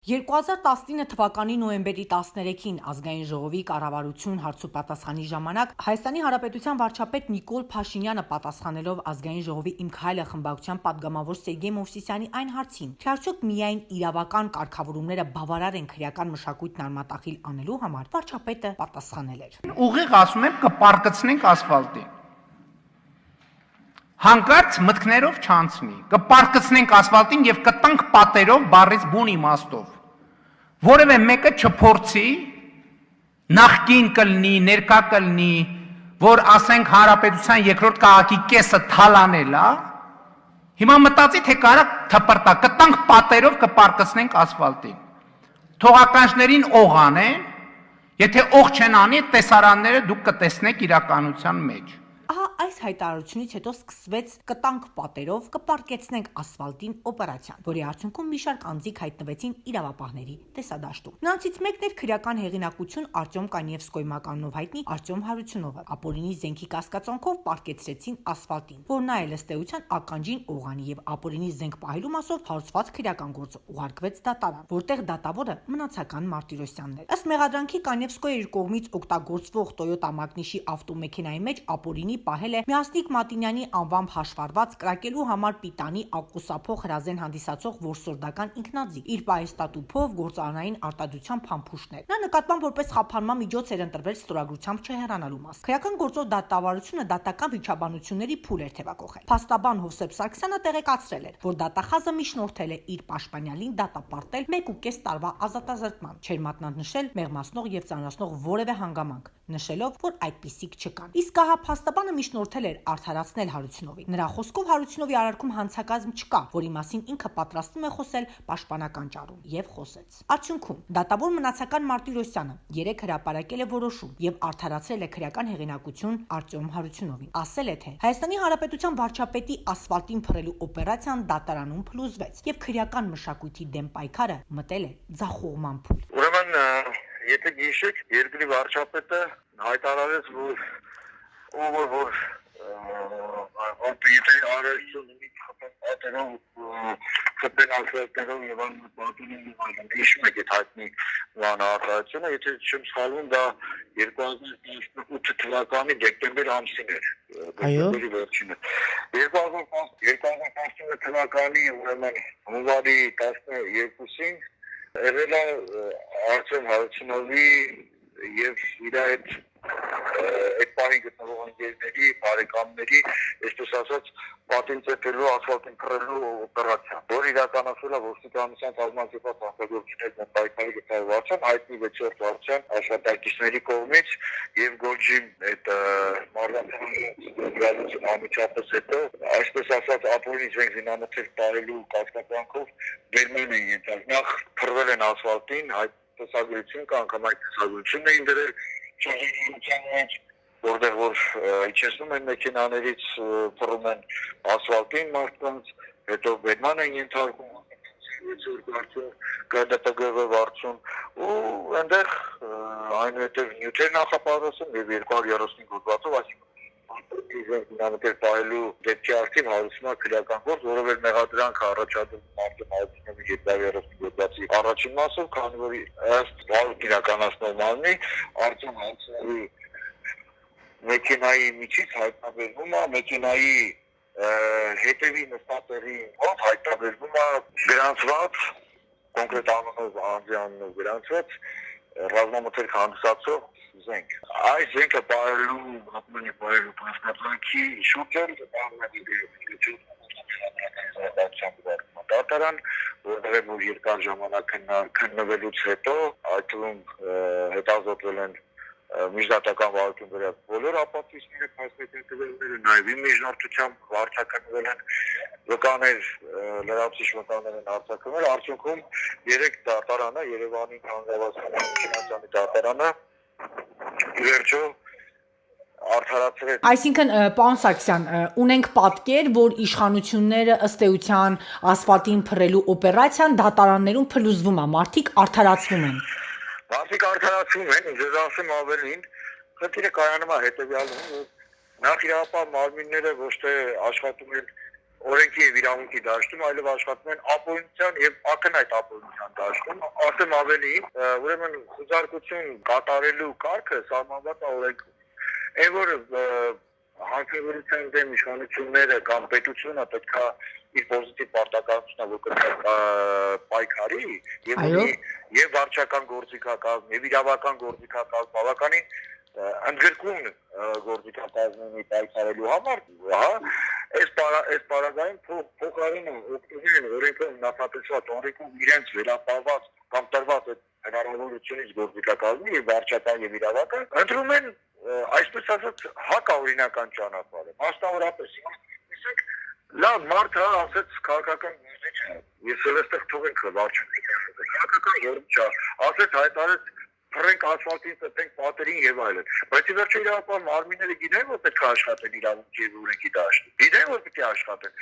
2019 թվականի նոյեմբերի 13-ին ազգային ժողովի կառավարություն հարցուպատասխանի ժամանակ Հայաստանի Հանրապետության վարչապետ Նիկոլ Փաշինյանը պատասխանելով ազգային ժողովի «Իմ քայլը» խմբակցության պատգամավոր Սերգեյ Մովսիսյանի այն հարցին, թե արդյոք միայն իրավական կարգավորումները բավարար են քրեական մշակույթն արմատախիլ անելու համար, վարչապետը պատասխանել էր. Ուղիղ ասում եմ կպարկծնենք ասֆալտին։ Հանկարծ մտքներով չանցնի, կպարկծնենք ասֆալտին եւ կտանք պատերով բառից բուն իմաստով։ Որևէ մեկը չփորձի նախկին կլնի, ներկա կլնի, որ ասենք հանրապետության երկրորդ քաղաքի կեսը թալանել է, հիմա մտածի թե կարա թպրտա, կտանք պատերով կպարկծնենք ասֆալտին։ Թողականջներին օղանեն, եթե օղ չեն անի, տեսարանները դուք կտեսնեք իրականության մեջ։ Ահա այս հայտարարությունից հետո սկսվեց «Կտանք պատերով, կպարկեցնենք ասֆալտին» օպերացիան, որի արդյունքում մի շարք անձիկ հայտնվեցին իրավապահների տեսադաշտում։ Նրանցից մեկն էր քրեական հեղինակություն Արտյոմ Կանիևսկոյի մականունով հայտնի Արտյոմ Հարությունովը։ Ապօրինի զենքի կասկածանքով պարկեցրեցին ասֆալտին, որ նա էլ ըստ էության ականջին օղանի եւ ապօրինի զենք պահելու մասով հարուցված քրեական գործը ուղարկվեց դատարան, որտեղ դատավորը մնացական Մարտիրոսյանն էր։ Ըստ մեղադրանքի Կանիևսկոյը իր կողմից օգտագործվող Toyota Magnish-ի ավտոմեքենայի մեջ ապօրինի պահել է Միասնիկ Մատինյանի անվամբ հաշվառված կրակելու համար պիտանի ակուսափող հրազեն հանդիսացող որսորդական ինքնաձիգ, իր պահեստատուփով գործարանային արտադրության փամփուշտներ։ Նա նկատմամբ որպես խափանման միջոց էր ընտրվել ստորագրությամբ չհեռանալու մաս։ Քրեական գործով դատավարությունը դատական վիճաբանությունների փուլ էր թևակողել։ Փաստաբան Հովսեփ Սարգսյանը տեղեկացրել էր, որ դատախազը միջնորդել է իր պաշտպանյալին դատապարտել 1.5 տարվա ազատազրկման, չէր մատնանշել մեղմացնող եւ ծանրացնող որևէ հանգամանք, նշելով, որ այդպիսիք չկան։ Իսկ ահա փաստաբանը միջնորդել էր արդարացնել Հարությունովին։ Նրա խոսքով Հարությունովի արարքում հանցակազմ չկա, որի մասին ինքը պատրաստվում է խոսել պաշտպանական ճառում եւ խոսեց։ Արդյունքում դատավոր մնացական Մարտիրոսյանը 3 հրապարակել է որոշում եւ արդարացրել է քրեական հեղինակություն Արտյոմ Հարությունովին։ Ասել է, թե Հայաստանի Հանրապետության վարչապետի ասֆալտին փռելու օպերացիան դատարանում փլուզվեց եւ քրեական մշակույթի դեմ պայքարը մտել է ձախողման փուլ։ Ուրեմն, եթե գիշեք, երկրի վարչապետը հայտարարեց, որ եթե արարություն ունի պատերով, խփեն ասֆալտներով եւ պատերով հիշում եք այդ հայտնի արտահայտությունը, եթե չեմ սխալվում, դա 2018 թվականի դեկտեմբեր ամսին էր։ Դեկտեմբերի վերջինը։ 2019 թվականի ուրեմն հունվարի 12-ին եղել է Արտյոմ Հարությունովի եւ իր այդ պահին գտնվող ընկերների, բարեկամների, այսպես ասած, պատին ծեփելու, ասֆալտին փռելու օպերացիա, որ իրականացվել է ոստիկանության կազմակերպված հանցագործությունների պայքարի գծավարության, հայտնի 6-րդ վարչության աշխատակիցների կողմից եւ Գորջի այդ մարզարանության անմիջապես հետո, այսպես ասած, ապօրինի զենք զինանոցեր տարելու կազմակերպանքով վերմեն են ենթարկվել, նախ փռվել են ասֆալտին, այդ տեսագրություն կա, անգամ այդ տեսագրությունն էին դրել չեղիության մեջ, որտեղ որ իջեցնում են մեքենաներից, փռում են ասֆալտին մարդկանց, հետո բերման են ենթարկում, ԿԴՊԳ վարչություն, ու այնտեղ այնուհետև նյութեր նախապատրաստում եւ 235 հոդվածով, այսինքն նամակեր պահելու դեպքի արդիվ հարուցումա քրեական գործ, որով էլ մեղադրանք առաջադրվում Արտյոմ Հարությունովի 235 հոդվածի առաջին մասով, քանի որ ըստ վարույթ իրականացնող մարմնի Արտյոմ Հարությունովի մեքենայի միջից հայտնաբերվում է մեքենայի հետևի նստատեղի մոտ հայտնաբերվում է գրանցված կոնկրետ անունով անձանով գրանցված ռազմամթերք հանդիսացող զենք։ Այս զենքը պահելու պաշտպանքի շուրջը դատարան, որտեղ որ երկար ժամանակ քննվելուց հետո այդ թվում հետազոտվել են միջդատական վարություն վերած բոլոր ապացույցները, փաստացի տվյալները, նաև միջնորդությամբ վարձակալվել են վկաներ, լրացուցիչ վկաներ են արձակվել, արդյունքում 3 դատարանը, Երևանի հանրապետության դատարանը վերջո արդարացրել։ Այսինքն, պարոն Սարգսյան, ունենք պատկեր, որ իշխանությունները ըստ էության ասֆալտին փռելու օպերացիան դատարաններում փլուզվում է, մարդիկ արդարացվում են։ Մարդիկ արդարացվում են, ձեզ ասեմ ավելին, խնդիրը կայանում է հետևյալում, որ նախ իրավապահ մարմինները ոչ թե աշխատում են օրենքի եւ իրավունքի դաշտում, այլև աշխատում են ապօրինության եւ ակնհայտ ապօրինության դաշտում։ Ասեմ ավելին, ուրեմն խոզարկություն կատարելու կարգը սահմանված է օրենքում։ Այն որ հանքավերության դեմ իշխանությունները կամ պետությունը պետք է իր պոզիտիվ պարտականությունն որ կրկնի պայքարի եւ վարչական գործիքակազմ եւ իրավական գործիքակազմ բավականին ընդգրկուն գործիքակազմի պայքարելու համար, հա, այս պարագայում փոխարինը օգտվում օրենքով նախատեսված օրենքում իրենց վերապահված կամ տրված հնարավորությունից գործիքակազմի եւ վարչական եւ իրավական ընտրում են այսպես ասած հակաօրինական ճանապարհը։ Մասնավորապես լավ մարդ հա ասեց քաղաքական գործիչ է։ Ես էլ այստեղ թողենք վարչական քաղաքական գործիչ է, ասեց հայտարարեց փռենք ասֆալտին, ծեփենք պատերին եւ այլն։ Բայց ի վերջո իրավապահ մարմինները գիտեն որ պետք է աշխատեն իրավունքի եւ օրենքի դաշտում։ Գիտեն որ պետք է աշխատեն։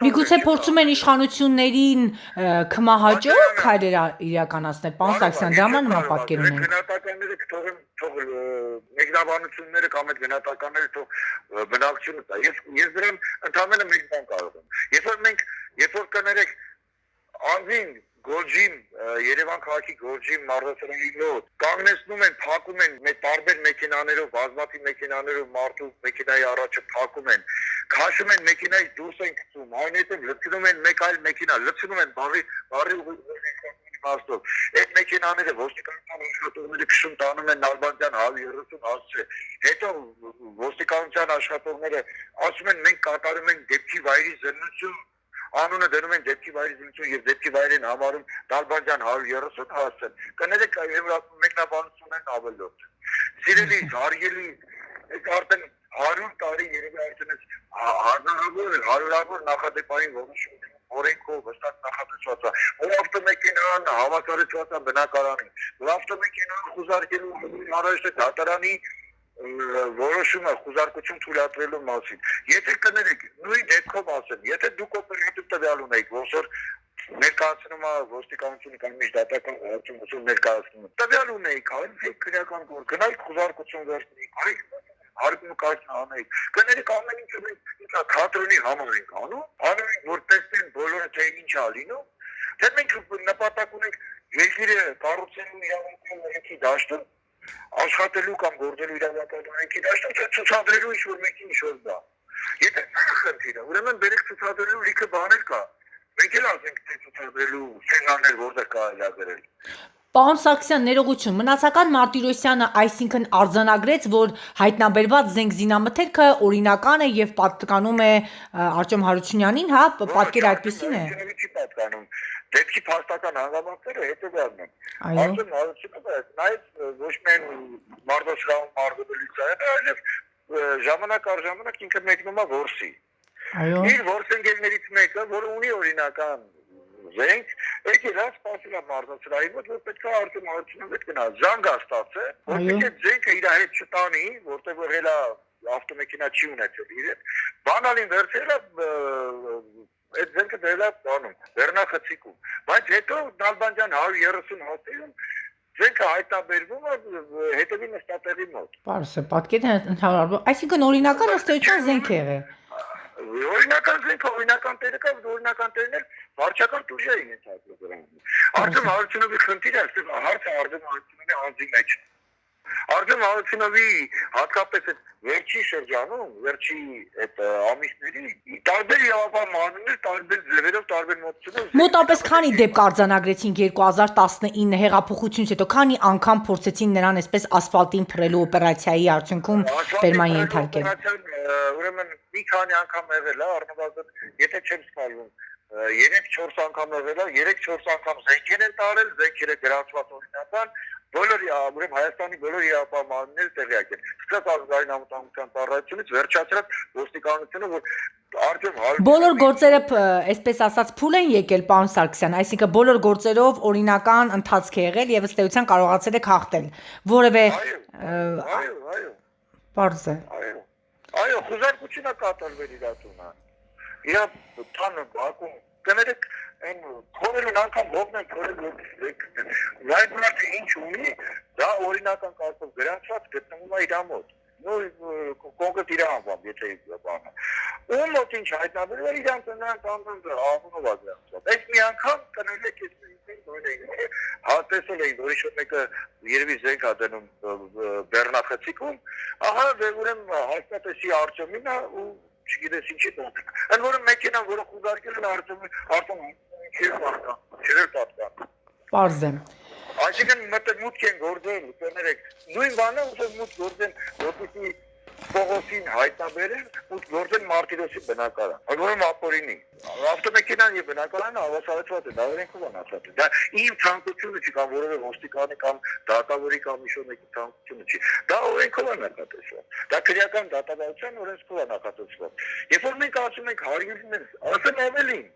Միգուցե փորձում են իշխանություններին կմահաճող քայլեր իրականացնել, պարոն Սարգսյան, դրա համար նման պատկեր ունեն։ Գնահատականները թող մեկնաբանությունները կամ այդ գնահատականները թող բնակչությունը տա։ Ես դրան ընդհանրապես մեկ բան կարող եմ։ Երբ որ կներեք անձին Գորջին Երևան քաղաքի Գորջին մարզասրահի մոտ կանգնեցնում են, փակում են մեր տարբեր մեքենաներով, բազմաթիվ մեքենաներով մարդու մեքենայի առաջը փակում են, քաշում են մեքենայից դուրս են գցում, այնուհետև լցնում են մեկ այլ մեքենա, լցնում են բարի մաստով։ Այդ մեքենաները ոստիկանության աշխատողները քշում տանում են Նալբանդյան 130 հասցե։ Հետո ոստիկանության աշխատողները ասում են մենք կատարում ենք դեպքի վայրի զննություն Անունը դնում են դեպքի վայրի զննություն եւ դեպքի վայրին համարում Նալբանդյան 130 հասցեն։ Կներեք մեկնաբանությունն ավելորդ։ Սիրելի, հարգելի, այս արդեն 100 տարի երևի արդեն հարյուրավոր նախադեպային որոշում օրենքով հստակ նախատեսված է, որ ավտոմեքենան հավասարեցված է բնակարանին, որ ավտոմեքենան խուզարկելու առաջ դատարանի որոշումը խուզարկություն թույլատրելու մասին։ Եթե կներեք, նույն դեպքով ասեմ, եթե դուք օպերատիվ տվյալ ունեք, որ ներկայացնում է ոստիկանությունը կամ միջդատական ուսումնասիրություն ներկայացնում։ Տվյալ ունեիք, այլ քրեական գործ, գնայիք խուզարկություն վերցնեիք, այլ հարկմկայքն անեիք։ Կներեք ամեն ինչը մենք թատրոնի համար ենք անում, անում ենք, որ տեսնեն բոլորը թե ինչ է լինում, թե մենք նպատակ ունենք երկիրը կառուցելու իրավունքով օրենքի դաշտում աշխատելու կամ գործելու իրավական օրենքի դաշտում թե ցուցադրելու ինչ-որ մեկին ինչ-որ բան։ Եթե դա խնդիրը, ուրեմն բերեք ցուցադրելու լիքը բաներ կա։ Մենք էլ ասենք թե ցուցադրելու սենարներ որտեղ կարելի է գրել։ Պարոն Սարգսյան, ներողություն, մնացական Մարտիրոսյանը այսինքն արձանագրեց, որ հայտնաբերված զենք զինամթերքը օրինական է եւ պատկանում է Արտյոմ Հարությունյանին, հա, պատկերը այդպեսին է։ Չի պատկանում։ Դեպքի փաստական հանգամանքները հետեւյալն են։ Արտյոմ Հարությունյանը նայեց ոչ միայն մարզասրահում մարզվելուց այլև ժամանակ առ ժամանակ ինքը մեկնում է որսի։ Այո։ Իր որսընկերներից մեկը, որը ունի օրինական զենք, եկել է սպասել է մարզասրահի մոտ, որ պետք է Արտյոմ Հարությունյանը հետ գնա։ Զանգ է ստացել, որպեսզի այդ զենքը իր հետ չտանի, որտեղ որ հելա ավտոմեքենա չի ունեցել իր հետ։ Բանալին վերցրել է այդ զենքը դրել է բանում, Բեռնախցիկում։ Բայց հետո Նալբանդյան 130 հասցեում զենքը հայտնաբերվում է հետևի նստատեղի մոտ։ Պարզ է, պատկերը ընդհանրապես, այսինքն օրինական ըստեյության զենք է եղել։ Օրինական զենքը, օրինական տերը կա, օրինական տերն էլ վարչական տուժ էին ենթարկվել դրան։ Արտյոմ Հարությունյանի խնդիրը հարցը Արտյոմ Հարությունյանի անձի մեջ է։ Արտյոմ Հարությունյանի հատկապես այդ վերջի շրջանում, վերջի այդ ամիսների տարբեր իրավապահ մարմիններ տարբեր ձևերով, տարբեր մոտեցումով Մոտապես քանի դեպք արձանագրեցին 2019 հեղափոխությունից հետո, քանի անգամ փորձեցին նրան այսպես ասֆալտին փռելու օպերացիայի արդյունքում բերման ենթարկել։ Ուրեմն մի քանի անգամ եղել է, առնվազն, եթե չեմ սխալվում, 3-4 անգամ եղել է, 3-4 անգամ զենքեր են տարել, զենքերը գրանցված օրինական, բոլոր ուրեմն Հայաստանի բոլոր իրավապահ մարմինները տեղյակ են։ Սկսած ազգային անվտանգության ծառայությունից վերջացրած ոստիկանությունը, որ Արտյոմ Հարությունյանը Բոլոր գործերը, այսպես ասած, փուլ են եկել, պարոն Սարգսյան, այսինքն բոլոր գործերով օրինական ընթացք է եղել եւ ըստ էության կարողացել եք հաղթել։ Որևէ Այո։ Պարզ է։ Այո, խոզարկությունը կատարվել իր տունը։ Իրա տանը բակում կներեք այն քորելն անգամ ողն են քորել այդ մարդը ինչ ունի, դա օրինական կարգով գրանցված գտնվում է իր մոտ։ Նույն կոնկրետ իր անվամբ, եթե բանը։ ու մոտ ինչ հայտնաբերել իրանք նրանք անդամ աղունով ագրացավ։ Այս մի անգամ կներեք ես հա տեսել էին որ ինչ-որ մեկը երևի զենք ա դնում բեռնախցիկում, ահա ուրեմն հաստատեցի Արտյոմին ու չգիտես ինչի տոն։ Այն որը մեքենան, որը խուզարկել են Արտյոմին չէր պատկան։ Պարզ է։ Այսինքն մտմուտք են գործել, կներեք, նույն բանը ուզում մուտք գործեն, որպեսզի Պողոսին հայտնաբերեն ու գործեն Մարտիրոսի բնակարան։ Որում ապօրինի։ Ավտոմեքենան եւ բնակարանը հավասարեցված է, դա օրենքով է ասած։ Դա իմ ցանկությունը չի կամ որևէ ոստիկանի կամ դատավորի կամ ինչ-որ մեկի ցանկությունը չի։ Դա օրենքով է նախատեսված։ Դա քրեական դատավարության օրենքով է նախատեսված։ Երբ որ մենք ասում ենք հարյուրներ, ասեմ ավելին,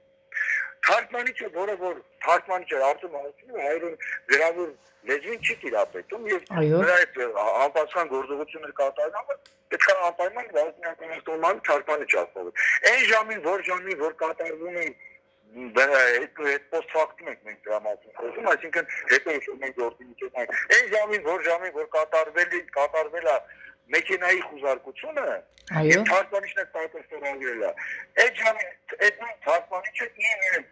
թարգմանիչը, որը որ թարգմանիչը Արտեմ Հարությունյանը հայերեն գրավոր լեզվին չի տիրապետում եւ նրա այդ անպատասխան գործողություններ կատարում, պետք է անպայման վարչական թարգմանիչ ասել։ Այն ժամին, որ կատարվում են այդ post-factum ենք մենք դրա մասին խոսում, այսինքն հետո մենք գործունեություն այն ժամին, որ կատարվել է մեքենայի խուզարկությունը, եւ թարգմանիչն է պատասխանատու։ Այդ ժամին այդ թարգմանիչը իրեն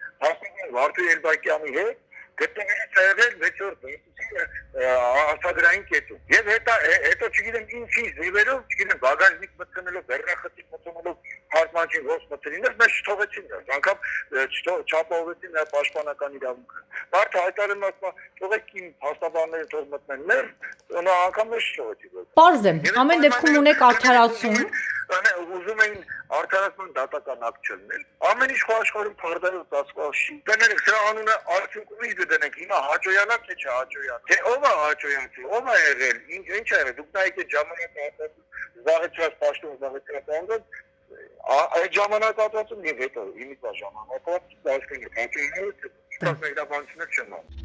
Վարդուհի Էլբակյանի հետ գտնվել է եղել 6-րդ արտադրային կետում։ Եվ հետո չգիտեմ ինչ ձևերով, չգիտեմ բագաժնիկ մտցնելով, բեռնախցիկ մտցնելով թարգմանիչին ոնց մտցրիններ, մեզ չթողեցին դեռ, անգամ չապահովեցին նրա պաշտպանական իրավունքը։ Մարդը հայտարարում ասում է, թողեք իմ փաստաբանները թող մտնեն մեր, նա անգամ մեզ չթողեցին։ Պարզ է, ամեն դեպքում ունեք արդարացում։ Ուզում էին արդարացման դատական ակտ չլնել։ Ամեն ինչ աշխարհում փարդայով ծածկված չի։ Դրանք սրա անունը արդյունքում ինչ դնենք, հիմա Հաճոյանա թե չհաճոյան։ Թե ով է Հաճոյանցի, ով է եղել, ինչ է եղել։ Դուք նայեք այդ ժամանակը զաղեցրած պաշտոն զաղեցրած անդոց, այդ ժամանակահատվածում եւ հետո իմիջա ժամանակահատվածում դասկեն Հաճոյանը չկա մեգրաբանություններ չնա։